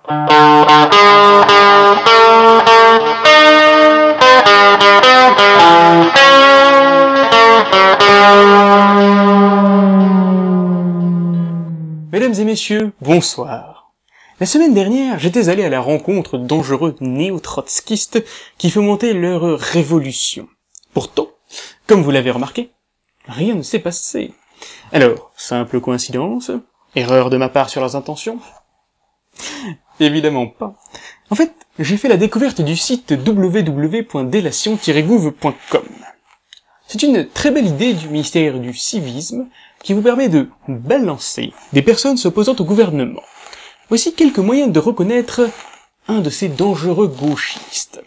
Mesdames et messieurs, bonsoir. La semaine dernière, j'étais allé à la rencontre de dangereux néo-trotskistes qui fomentaient leur révolution. Pourtant, comme vous l'avez remarqué, rien ne s'est passé. Alors, simple coïncidence? Erreur de ma part sur leurs intentions? Évidemment pas. En fait, j'ai fait la découverte du site www.délation-gouv.com. C'est une très belle idée du ministère du Civisme qui vous permet de balancer des personnes s'opposant au gouvernement. Voici quelques moyens de reconnaître un de ces dangereux gauchistes.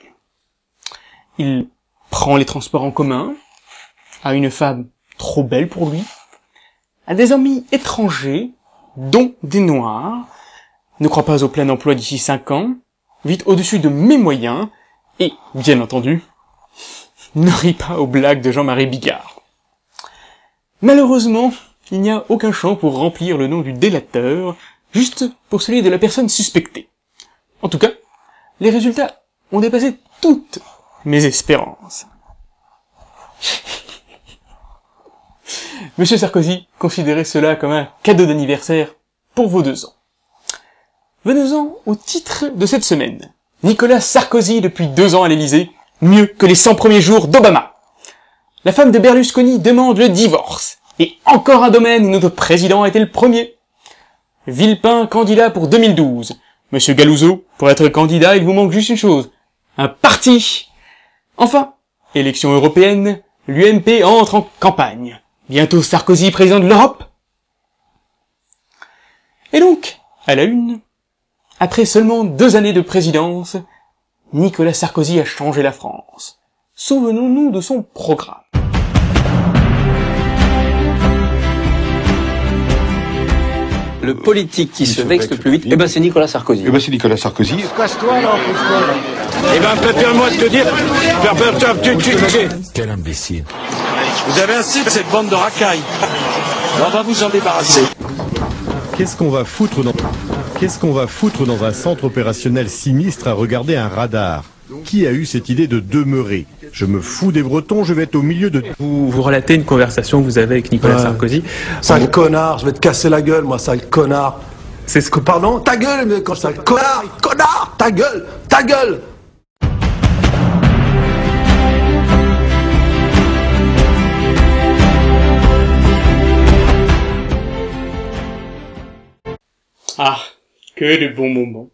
Il prend les transports en commun, a une femme trop belle pour lui, a des amis étrangers, dont des noirs, ne croit pas au plein emploi d'ici 5 ans, vit au-dessus de mes moyens, et, bien entendu, ne rit pas aux blagues de Jean-Marie Bigard. Malheureusement, il n'y a aucun champ pour remplir le nom du délateur, juste pour celui de la personne suspectée. En tout cas, les résultats ont dépassé toutes mes espérances. Monsieur Sarkozy, considérez cela comme un cadeau d'anniversaire pour vos 2 ans. Venons-en au titre de cette semaine. Nicolas Sarkozy depuis 2 ans à l'Élysée, mieux que les 100 premiers jours d'Obama. La femme de Berlusconi demande le divorce. Et encore un domaine où notre président a été le premier. Villepin, candidat pour 2012. Monsieur Galouzeau, pour être candidat, il vous manque juste une chose. Un parti. Enfin, élection européenne, l'UMP entre en campagne. Bientôt Sarkozy président de l'Europe. Et donc, à la une, après seulement 2 années de présidence, Nicolas Sarkozy a changé la France. Souvenons-nous de son programme. Le politique qui se vexe le plus vite, c'est Nicolas Sarkozy. C'est Nicolas Sarkozy. Casse-toi là, permets-moi de te dire, Quel imbécile. vous avez assez de cette bande de racailles. On va vous en débarrasser. Qu'est-ce qu'on va foutre dans un centre opérationnel sinistre à regarder un radar? Qui a eu cette idée de demeurer? Je me fous des Bretons, je vais être au milieu de... Vous relatez une conversation que vous avez avec Nicolas Sarkozy. Sale connard, je vais te casser la gueule, moi, sale connard. C'est ce que... Pardon, ta gueule, mais quand sale connard, ta gueule. Ah, que de bons moments.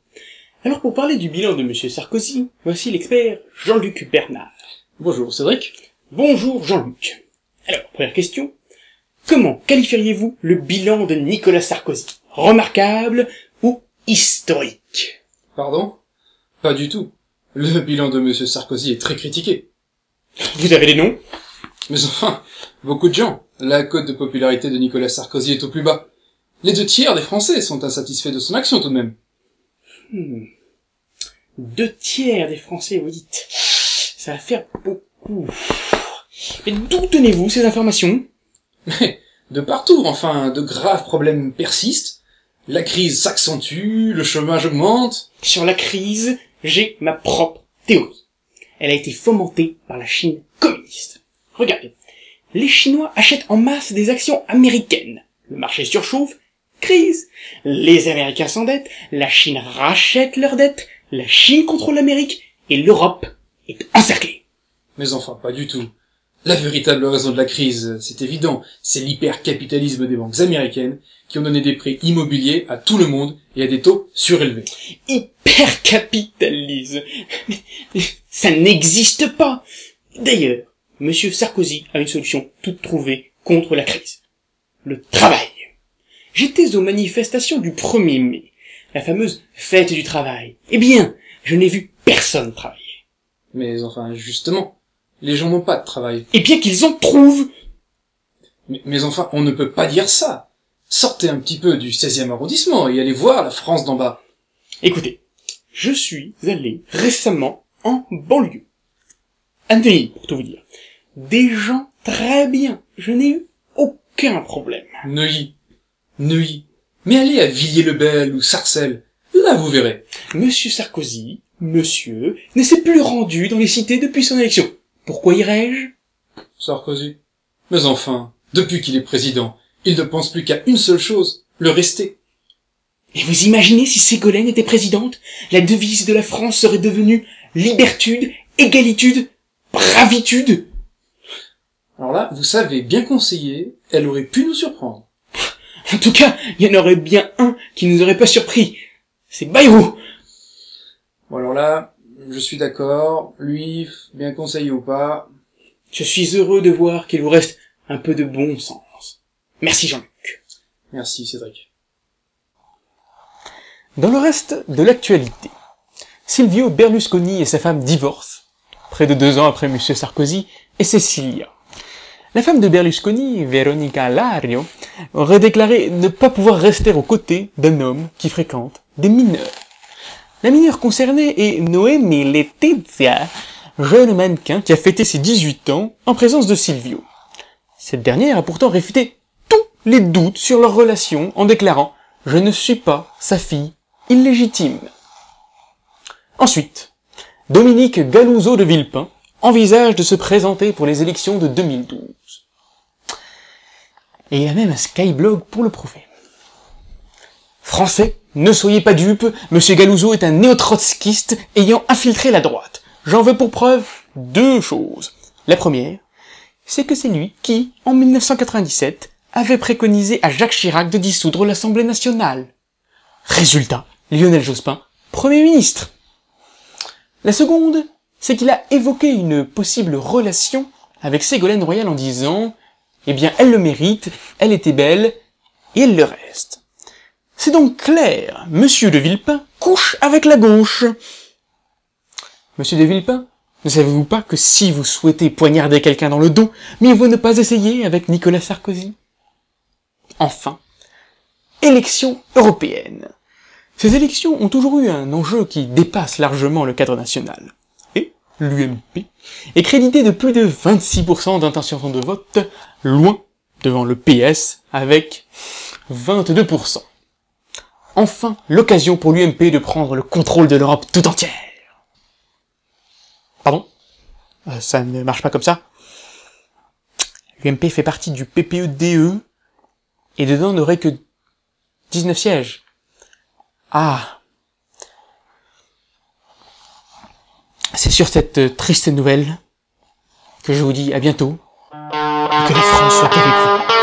Alors pour parler du bilan de Monsieur Sarkozy, voici l'expert Jean-Luc Bernard. Bonjour Cédric. Bonjour Jean-Luc. Alors, première question. Comment qualifieriez-vous le bilan de Nicolas Sarkozy? Remarquable ou historique? Pardon? Pas du tout. Le bilan de Monsieur Sarkozy est très critiqué. Vous avez des noms? Mais enfin, beaucoup de gens. La cote de popularité de Nicolas Sarkozy est au plus bas. Les 2/3 des Français sont insatisfaits de son action tout de même. 2/3 des Français, vous dites. Ça va faire beaucoup. Mais d'où tenez-vous ces informations? Mais de partout, enfin, de graves problèmes persistent. La crise s'accentue, le chômage augmente. Sur la crise, j'ai ma propre théorie. Elle a été fomentée par la Chine communiste. Regardez. Les Chinois achètent en masse des actions américaines. Le marché surchauffe, crise. Les Américains s'endettent, la Chine rachète leurs dettes, la Chine contrôle l'Amérique, et l'Europe est encerclée. Mais enfin, pas du tout. La véritable raison de la crise, c'est évident, c'est l'hypercapitalisme des banques américaines qui ont donné des prêts immobiliers à tout le monde et à des taux surélevés. Hypercapitalisme. Mais ça n'existe pas. D'ailleurs, Monsieur Sarkozy a une solution toute trouvée contre la crise. Le travail. J'étais aux manifestations du 1er mai, la fameuse fête du travail. Eh bien, je n'ai vu personne travailler. Mais enfin, justement, les gens n'ont pas de travail. Et bien qu'ils en trouvent. Mais enfin, on ne peut pas dire ça. Sortez un petit peu du 16e arrondissement et allez voir la France d'en bas. Écoutez, je suis allé récemment en banlieue. À Neuilly, pour tout vous dire. Des gens très bien. Je n'ai eu aucun problème. Neuilly. Mais allez à Villiers-le-Bel ou Sarcelles. là, vous verrez. Monsieur Sarkozy, monsieur, ne s'est plus rendu dans les cités depuis son élection. Pourquoi irais-je? Sarkozy. Mais enfin, depuis qu'il est président, il ne pense plus qu'à une seule chose, le rester. Et vous imaginez si Ségolène était présidente? La devise de la France serait devenue libertude, égalitude, bravitude. Alors là, vous savez bien conseiller, elle aurait pu nous surprendre. En tout cas, il y en aurait bien un qui nous aurait pas surpris. C'est Bayrou. Bon alors là, je suis d'accord, lui, bien conseillé ou pas. Je suis heureux de voir qu'il vous reste un peu de bon sens. Merci Jean-Luc. Merci Cédric. Dans le reste de l'actualité, Silvio Berlusconi et sa femme divorcent, près de 2 ans après Monsieur Sarkozy et Cecilia. La femme de Berlusconi, Veronica Lario, aurait déclaré ne pas pouvoir rester aux côtés d'un homme qui fréquente des mineurs. La mineure concernée est Noemi Letizia, jeune mannequin qui a fêté ses 18 ans en présence de Silvio. Cette dernière a pourtant réfuté tous les doutes sur leur relation en déclarant « Je ne suis pas sa fille illégitime ». Ensuite, Dominique Galuzzo de Villepin envisage de se présenter pour les élections de 2012. Et il y a même un Skyblog pour le prouver. Français, ne soyez pas dupes, Monsieur Galuzzo est un néo-trotskiste ayant infiltré la droite. J'en veux pour preuve 2 choses. La première, c'est que c'est lui qui, en 1997, avait préconisé à Jacques Chirac de dissoudre l'Assemblée nationale. Résultat, Lionel Jospin, Premier ministre. La seconde, c'est qu'il a évoqué une possible relation avec Ségolène Royal en disant « Eh bien, elle le mérite, elle était belle, et elle le reste. » C'est donc clair, Monsieur de Villepin couche avec la gauche. Monsieur de Villepin, ne savez-vous pas que si vous souhaitez poignarder quelqu'un dans le dos, mieux vaut ne pas essayer avec Nicolas Sarkozy? Enfin, élections européennes. Ces élections ont toujours eu un enjeu qui dépasse largement le cadre national. Et l'UMP est crédité de plus de 26% d'intention de vote, loin devant le PS avec 22%. Enfin, l'occasion pour l'UMP de prendre le contrôle de l'Europe tout entière. Pardon? Ça ne marche pas comme ça. L'UMP fait partie du PPE-DE, et dedans n'aurait que 19 sièges. Ah. C'est sur cette triste nouvelle que je vous dis à bientôt, et que la France soit avec vous.